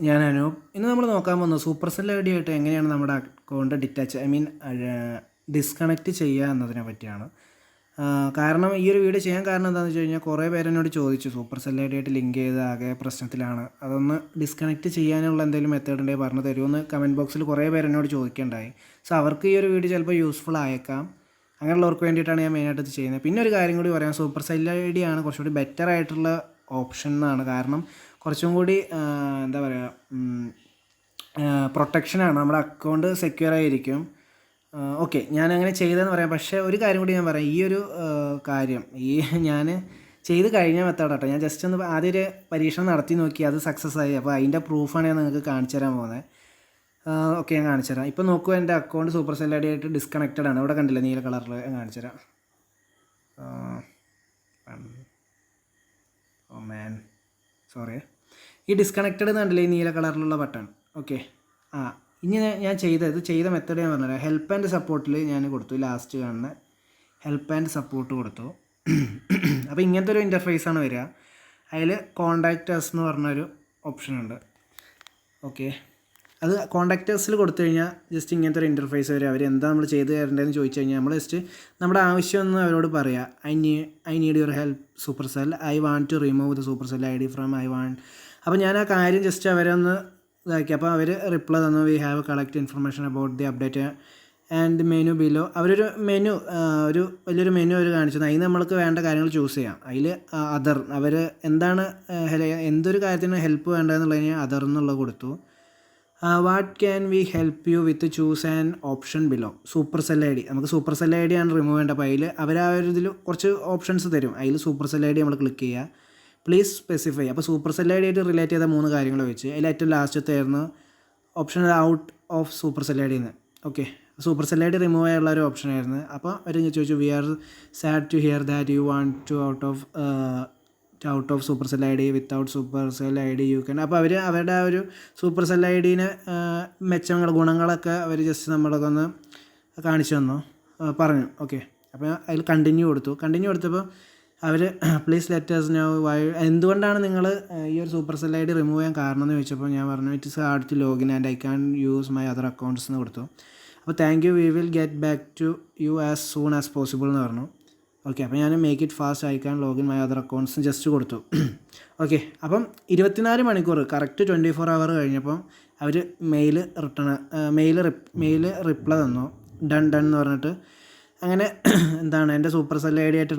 ഞാൻ അനൂപ്. ഇന്ന് നമ്മൾ നോക്കാൻ പോകുന്നത് സൂപ്പർസെൽ ഐ ഡി ആയിട്ട് എങ്ങനെയാണ് നമ്മുടെ അക്കൗണ്ട് ഡിസ്കണക്റ്റ് ചെയ്യുക എന്നതിനെ പറ്റിയാണ്. കാരണം ഈ ഒരു വീഡിയോ ചെയ്യാൻ കാരണം എന്താണെന്ന് വെച്ച് കഴിഞ്ഞാൽ കുറേ പേര് എന്നോട് ചോദിച്ചു സൂപ്പർസെൽ ഐ ഡി ആയിട്ട് ലിങ്ക് ചെയ്ത് ആകെ പ്രശ്നത്തിലാണ്, അതൊന്ന് ഡിസ്കണക്റ്റ് ചെയ്യാനുള്ള എന്തെങ്കിലും മെത്തേഡ് ഉണ്ടെങ്കിൽ പറഞ്ഞു തരുമെന്ന് കമൻറ്റ് ബോക്സിൽ കുറേ പേര് എന്നോട് ചോദിക്കേണ്ടായി. സോ അവർക്ക് ഈ ഒരു വീഡിയോ ചിലപ്പോൾ യൂസ്ഫുൾ ആയേക്കാം. അങ്ങനെയുള്ളവർക്ക് വേണ്ടിയിട്ടാണ് ഞാൻ മെയിനായിട്ട് ഇത് ചെയ്യുന്നത്. പിന്നെ ഒരു കാര്യം കൂടി പറയാം, സൂപ്പർസെൽ ഐ ഡി ആണ് കുറച്ചുകൂടി ബെറ്റർ ആയിട്ടുള്ള ഓപ്ഷൻ എന്നാണ്. കാരണം കുറച്ചും കൂടി എന്താ പറയുക, പ്രൊട്ടക്ഷനാണ്, നമ്മുടെ അക്കൗണ്ട് സെക്യൂർ ആയിരിക്കും. ഓക്കെ, ഞാനങ്ങനെ ചെയ്തതെന്ന് പറയാം. പക്ഷേ ഒരു കാര്യം കൂടി ഞാൻ പറയാം, ഈ ഒരു കാര്യം ഞാൻ ചെയ്ത് കഴിഞ്ഞ മെത്തേഡ് കേട്ടോ. ഞാൻ ജസ്റ്റ് ഒന്ന് ആദ്യം ഒരു പരീക്ഷണം നടത്തി നോക്കി, അത് സക്സസ് ആയി. അപ്പോൾ അതിൻ്റെ പ്രൂഫാണ് ഞാൻ നിങ്ങൾക്ക് കാണിച്ചു തരാൻ പോകുന്നത്. ഓക്കെ, ഞാൻ കാണിച്ചു തരാം. ഇപ്പോൾ നോക്കൂ, എൻ്റെ അക്കൗണ്ട് സൂപ്പർസെൽ ഐ ഡി ആയിട്ട് ഡിസ്കണക്റ്റഡ് ആണ്. ഇവിടെ കണ്ടില്ല നീല കളറിൽ, ഞാൻ കാണിച്ചു തരാം. ഓ മാൻ, സോറി. ഈ ഡിസ്കണക്റ്റഡ് കണ്ടില്ലേ ഈ നീല കളറിലുള്ള ബട്ടൺ. ഓക്കെ, ഇനി ഞാൻ ചെയ്ത മെത്തേഡ് ഞാൻ പറഞ്ഞുതരാം. ഹെൽപ്പ് ആൻഡ് സപ്പോർട്ടിൽ ഞാൻ കൊടുത്തു, ലാസ്റ്റ് കാണുന്ന ഹെൽപ്പ് ആൻഡ് സപ്പോർട്ട് കൊടുത്തു. അപ്പോൾ ഇങ്ങനത്തെ ഒരു ഇൻ്റർഫേസാണ് വരിക. അതിൽ കോൺടാക്റ്റേഴ്സ് എന്ന് പറഞ്ഞൊരു ഓപ്ഷൻ ഉണ്ട്. ഓക്കെ, അത് കോൺടാക്റ്റേഴ്സിൽ കൊടുത്തു കഴിഞ്ഞാൽ ജസ്റ്റ് ഇങ്ങനത്തെ ഒരു ഇൻ്റർഫേസ് വരും. അവർ എന്താ നമ്മൾ ചെയ്ത് തരേണ്ടതെന്ന് ചോദിച്ചു കഴിഞ്ഞാൽ നമ്മൾ ജസ്റ്റ് നമ്മുടെ ആവശ്യമൊന്ന് അവരോട് പറയുക. I need your help Supercell, I want to remove the Supercell I D from I want. അപ്പോൾ ഞാൻ ആ കാര്യം ജസ്റ്റ് അവരെ ഒന്ന് ഇതാക്കി. അപ്പോൾ അവർ റിപ്ലൈ തന്നു, we have collect information about the update and menu below. അവരൊരു മെനു, ഒരു വലിയൊരു മെനു അവർ കാണിച്ചു. അതിന് നമ്മൾക്ക് വേണ്ട കാര്യങ്ങൾ ചൂസ് ചെയ്യാം. അതിൽ അതർ, അവർ എന്താണ് എന്തൊരു കാര്യത്തിന് ഹെൽപ്പ് വേണ്ടതെന്നുള്ളതിന് അതർ എന്നുള്ളത് കൊടുത്തു. What can we help you with choose an option below Supercell I D. നമുക്ക് സൂപ്പർസെൽ ഐ ഡി ആണ് റിമൂവ് ചെയ്യേണ്ടത്. അപ്പോൾ അതിൽ അവർ ആ ഒരു ഇതിൽ കുറച്ച് ഓപ്ഷൻസ് തരും. അതിൽ സൂപ്പർസെൽ ഐ ഡി നമ്മൾ ക്ലിക്ക് ചെയ്യുക, പ്ലീസ് സ്പെസിഫൈ. അപ്പോൾ സൂപ്പർസെൽ ഐ ഡി ആയിട്ട് റിലേറ്റ് ചെയ്ത 3 കാര്യങ്ങൾ വെച്ച് അതിൽ ഏറ്റവും ലാസ്റ്റത്തെ ആയിരുന്നു option out of Supercell I ഡിന്ന്. Okay, Supercell I D remove ചെയ്യാനുള്ള ഒരു ഓപ്ഷൻ ആയിരുന്നു. അപ്പോൾ അവർ ചോദിച്ചു, we are sad to hear that you want to out of Supercell I D, without Supercell I D you can. അപ്പോൾ അവർ അവരുടെ ആ ഒരു സൂപ്പർസെൽ ഐ ഡീനെ ഗുണങ്ങളൊക്കെ അവർ ജസ്റ്റ് നമ്മളൊക്കെ ഒന്ന് കാണിച്ചു തന്നു, പറഞ്ഞു. ഓക്കെ, അപ്പോൾ അതിൽ കണ്ടിന്യൂ കൊടുത്തപ്പോൾ അവർ പ്ലീസ് ലെറ്റേഴ്സ് നോ വൈ, എന്തുകൊണ്ടാണ് നിങ്ങൾ ഈ ഒരു സൂപ്പർസെൽ ഐ ഡി റിമൂവ് ചെയ്യാൻ കാരണം എന്ന് ചോദിച്ചപ്പോൾ ഞാൻ പറഞ്ഞു, it is hard to login and I can use my other accounts എന്ന് കൊടുത്തു. അപ്പോൾ thank you, we will get back to you as soon as possible എന്ന് പറഞ്ഞു. ഓക്കെ, അപ്പോൾ ഞാൻ make it fast, I can login my other accounts just കൊടുത്തു. Okay, അപ്പം 24 മണിക്കൂർ കറക്റ്റ് 24 അവർ കഴിഞ്ഞപ്പം അവർ മെയിൽ റിപ്ലൈ തന്നു, ഡൺ എന്ന് പറഞ്ഞിട്ട്. അങ്ങനെ എന്താണ് എൻ്റെ സൂപ്പർസെൽ ഐ ഡി ആയിട്ട്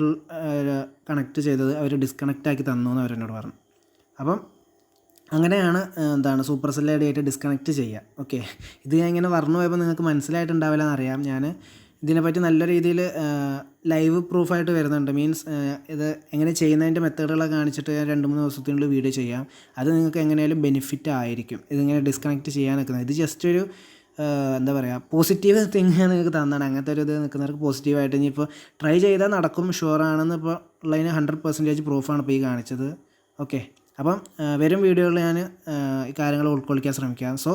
കണക്ട് ചെയ്തത് അവർ ഡിസ്കണക്റ്റ് ആക്കി തന്നു എന്ന് അവരെന്നോട് പറഞ്ഞു. അപ്പം അങ്ങനെയാണ് എന്താണ് സൂപ്പർസെൽ ഐ ഡി ആയിട്ട് ഡിസ്കണക്റ്റ് ചെയ്യുക. ഓക്കെ, ഇത് ഞാൻ ഇങ്ങനെ പറഞ്ഞു പോയപ്പോൾ നിങ്ങൾക്ക് മനസ്സിലായിട്ടുണ്ടാവില്ല എന്നറിയാം. ഞാൻ ഇതിനെപ്പറ്റി നല്ല രീതിയിൽ ലൈവ് പ്രൂഫായിട്ട് വരുന്നുണ്ട്. മീൻസ് ഇത് എങ്ങനെ ചെയ്യുന്നതിൻ്റെ മെത്തേഡുകളൊക്കെ കാണിച്ചിട്ട് ഞാൻ 2-3 ദിവസത്തിനുള്ളിൽ വീഡിയോ ചെയ്യാം. അത് നിങ്ങൾക്ക് എങ്ങനെയാലും ബെനിഫിറ്റ് ആയിരിക്കും ഇതിങ്ങനെ ഡിസ്കണക്റ്റ് ചെയ്യാൻ നിൽക്കുന്നത്. ഇത് ജസ്റ്റ് ഒരു എന്താ പറയുക, പോസിറ്റീവ് തിങ് നിങ്ങൾക്ക് തന്നാണ്. അങ്ങനത്തെ ഒരു ഇത് നിൽക്കുന്നവർക്ക് പോസിറ്റീവായിട്ട് ഇനിയിപ്പോൾ ട്രൈ ചെയ്താൽ നടക്കും, ഷുവറാണെന്ന് ഇപ്പോൾ ഉള്ളതിന് 100% പ്രൂഫാണ് ഇപ്പോൾ ഈ കാണിച്ചത്. ഓക്കെ, അപ്പം വരും വീഡിയോകളിൽ ഞാൻ ഈ കാര്യങ്ങൾ ഉൾക്കൊള്ളിക്കാൻ ശ്രമിക്കാം. സോ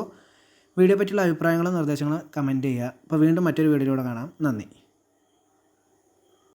വീഡിയോ പറ്റിയുള്ള അഭിപ്രായങ്ങളും നിർദ്ദേശങ്ങളും കമൻറ്റ് ചെയ്യുക. അപ്പോൾ വീണ്ടും മറ്റൊരു വീഡിയോയിലൂടെ കാണാം. നന്ദി.